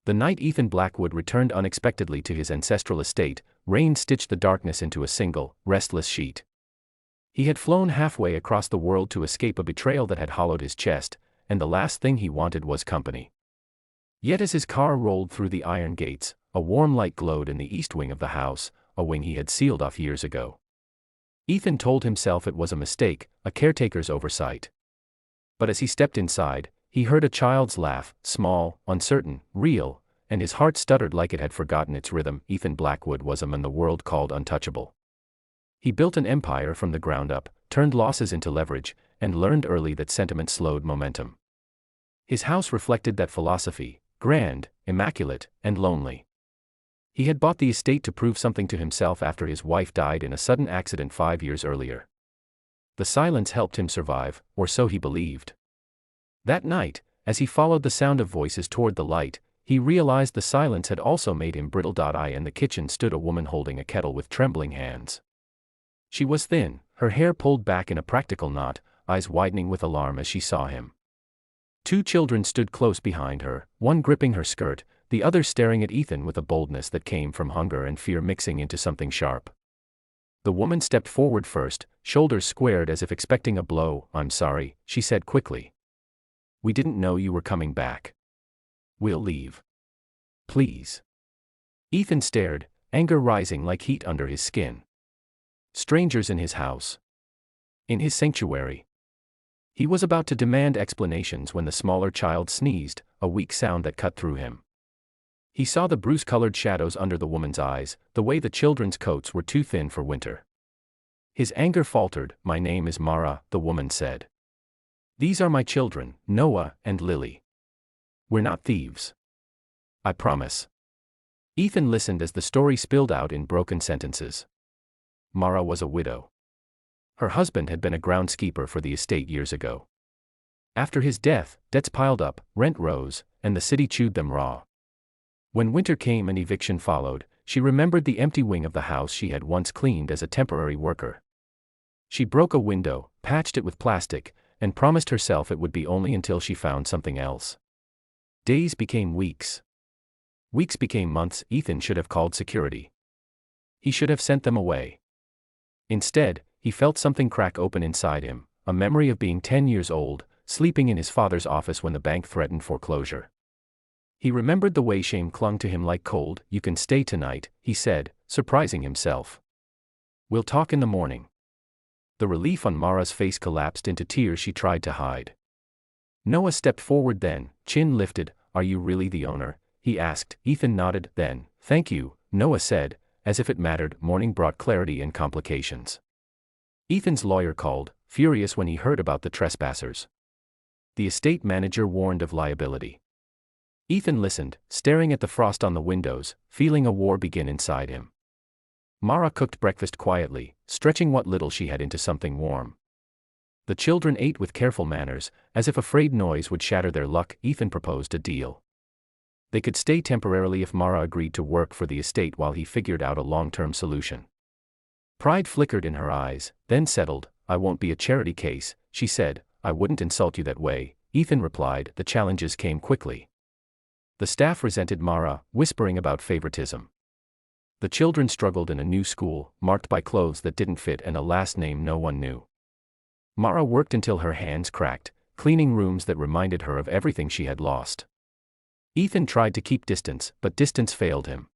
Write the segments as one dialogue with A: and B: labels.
A: The night Ethan Blackwood returned unexpectedly to his ancestral estate, rain stitched the darkness into a single, restless sheet. He had flown halfway across the world to escape a betrayal that had hollowed his chest, and the last thing he wanted was company. Yet as his car rolled through the iron gates, a warm light glowed in the east wing of the house, a wing he had sealed off years ago. Ethan told himself it was a mistake, a caretaker's oversight. But as he stepped inside, he heard a child's laugh, small, uncertain, real, and his heart stuttered like it had forgotten its rhythm. Ethan Blackwood was a man the world called untouchable. He built an empire from the ground up, turned losses into leverage, and learned early that sentiment slowed momentum. His house reflected that philosophy, grand, immaculate, and lonely. He had bought the estate to prove something to himself after his wife died in a sudden accident 5 years earlier. The silence helped him survive, or so he believed. That night, as he followed the sound of voices toward the light, he realized the silence had also made him brittle. In the kitchen stood a woman holding a kettle with trembling hands. She was thin, her hair pulled back in a practical knot, eyes widening with alarm as she saw him. 2 children stood close behind her, one gripping her skirt, the other staring at Ethan with a boldness that came from hunger and fear mixing into something sharp. The woman stepped forward first, shoulders squared as if expecting a blow. "I'm sorry," she said quickly. "We didn't know you were coming back. We'll leave. Please." Ethan stared, anger rising like heat under his skin. Strangers in his house. In his sanctuary. He was about to demand explanations when the smaller child sneezed, a weak sound that cut through him. He saw the bruise-colored shadows under the woman's eyes, the way the children's coats were too thin for winter. His anger faltered. "My name is Mara," the woman said. "These are my children, Noah and Lily. We're not thieves. I promise." Ethan listened as the story spilled out in broken sentences. Mara was a widow. Her husband had been a groundskeeper for the estate years ago. After his death, debts piled up, rent rose, and the city chewed them raw. When winter came and eviction followed, she remembered the empty wing of the house she had once cleaned as a temporary worker. She broke a window, patched it with plastic, and promised herself it would be only until she found something else. Days became weeks. Weeks became months. Ethan should have called security. He should have sent them away. Instead, he felt something crack open inside him, a memory of being 10 years old, sleeping in his father's office when the bank threatened foreclosure. He remembered the way shame clung to him like cold. "You can stay tonight," he said, surprising himself. "We'll talk in the morning." The relief on Mara's face collapsed into tears she tried to hide. Noah stepped forward then, chin lifted. "Are you really the owner?" he asked. Ethan nodded. "Then, thank you," Noah said, as if it mattered. Morning brought clarity and complications. Ethan's lawyer called, furious when he heard about the trespassers. The estate manager warned of liability. Ethan listened, staring at the frost on the windows, feeling a war begin inside him. Mara cooked breakfast quietly, stretching what little she had into something warm. The children ate with careful manners, as if afraid noise would shatter their luck. Ethan proposed a deal. They could stay temporarily if Mara agreed to work for the estate while he figured out a long-term solution. Pride flickered in her eyes, then settled. "I won't be a charity case," she said. "I wouldn't insult you that way," Ethan replied. The challenges came quickly. The staff resented Mara, whispering about favoritism. The children struggled in a new school, marked by clothes that didn't fit and a last name no one knew. Mara worked until her hands cracked, cleaning rooms that reminded her of everything she had lost. Ethan tried to keep distance, but distance failed him.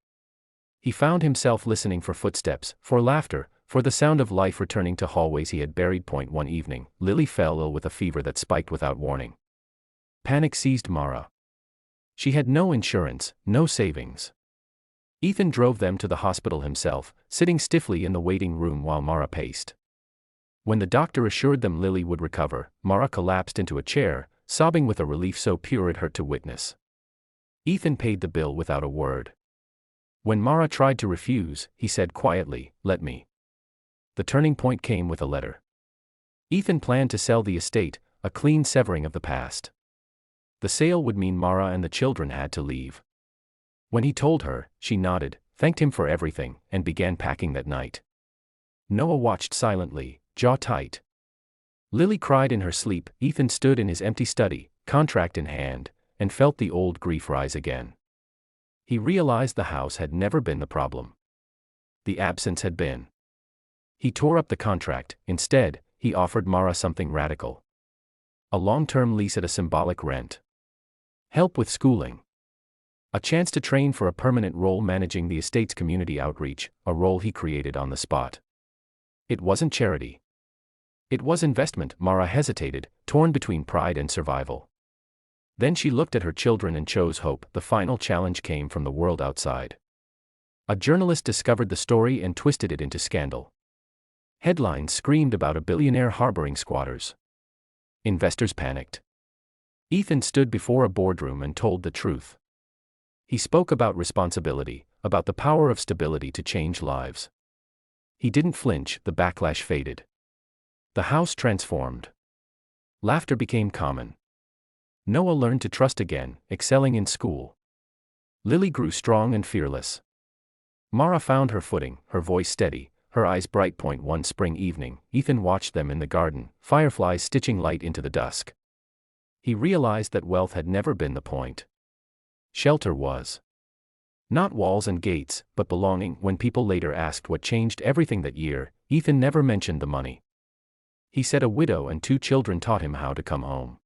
A: He found himself listening for footsteps, for laughter, for the sound of life returning to hallways he had buried. One evening, Lily fell ill with a fever that spiked without warning. Panic seized Mara. She had no insurance, no savings. Ethan drove them to the hospital himself, sitting stiffly in the waiting room while Mara paced. When the doctor assured them Lily would recover, Mara collapsed into a chair, sobbing with a relief so pure it hurt to witness. Ethan paid the bill without a word. When Mara tried to refuse, he said quietly, "Let me." The turning point came with a letter. Ethan planned to sell the estate, a clean severing of the past. The sale would mean Mara and the children had to leave. When he told her, she nodded, thanked him for everything, and began packing that night. Noah watched silently, jaw tight. Lily cried in her sleep. Ethan stood in his empty study, contract in hand, and felt the old grief rise again. He realized the house had never been the problem. The absence had been. He tore up the contract. Instead, he offered Mara something radical. A long-term lease at a symbolic rent. Help with schooling. A chance to train for a permanent role managing the estate's community outreach, a role he created on the spot. It wasn't charity. It was investment. Mara hesitated, torn between pride and survival. Then she looked at her children and chose hope. The final challenge came from the world outside. A journalist discovered the story and twisted it into scandal. Headlines screamed about a billionaire harboring squatters. Investors panicked. Ethan stood before a boardroom and told the truth. He spoke about responsibility, about the power of stability to change lives. He didn't flinch. The backlash faded. The house transformed. Laughter became common. Noah learned to trust again, excelling in school. Lily grew strong and fearless. Mara found her footing, her voice steady, her eyes bright. One spring evening, Ethan watched them in the garden, fireflies stitching light into the dusk. He realized that wealth had never been the point. Shelter was. Not walls and gates, but belonging. When people later asked what changed everything that year, Ethan never mentioned the money. He said a widow and 2 children taught him how to come home.